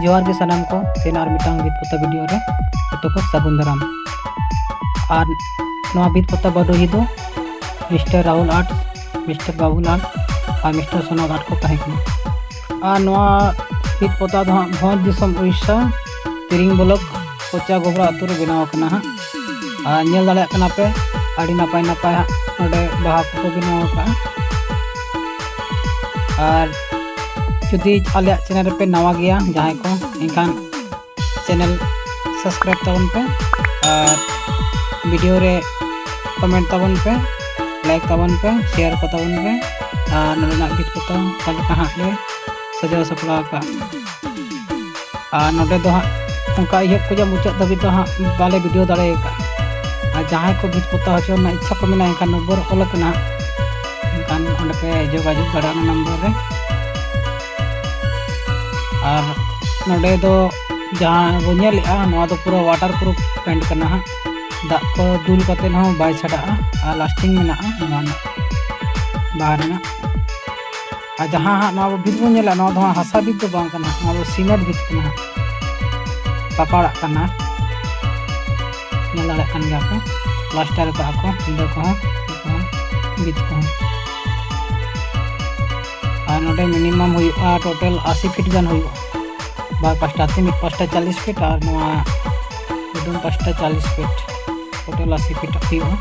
जोहार के सनाम को तेन और मिटांग बीत पता वीडियो रे तो को सागुन दाराम और नवा बीत पता बडोही दो mister Rahul arts mister Babulal और मिस्टर सोनाग आर्ट को कहे और नवा बीत पता दो भोज दिसम उड़ीसा तिरिंग ब्लॉक कोचा गोबरा अतु रे बनाव कना हा और नेल दाले कना पे आड़ी नपाय नपाय नोडे बाहा को बनाव का और जुदी आले चैनल पे नवा गया जहाँ को इनखान चैनल सब्सक्राइब तबन पे और वीडियो रे कमेंट तबन पे लाइक तबन पे शेयर को तबन पे और नोडे बीत को कल कहाँ ले सजाव सपड़ा का और नोडे दो उनका ये को मुचाद दबी तो हाँ बाले वीडियो दाड़े का और जहाँ को बीत पता हो ना इच्छा को मेना इनका नंबर ऑल करना इनकान उन्हें पे जोगाजोग दाड़ा नंबर रे और नोडे दो जहाँ वो नेलेगा नवा दो पूरा वाटर प्रूफ पेंट करना है दाग को दुल कते ना बाय छड़ा और लास्टिंग में ना बाहर ना और जहाँ ना वो बीत बन नेला ना हासा बीत तो बांग करना ना वो सीमेंट बीत करना पकाड़ा करना नेला लेकिन गया को प्लास्टर का को इंदो को बीत को और नोडे मिनिमम हुआ टोटल 80 फीट गान हुआ बार पास्टा ते मिट पास्टा 40 फीट और नवा उडुम पास्टा 40 फीट टोटल 80 फीट हुआ।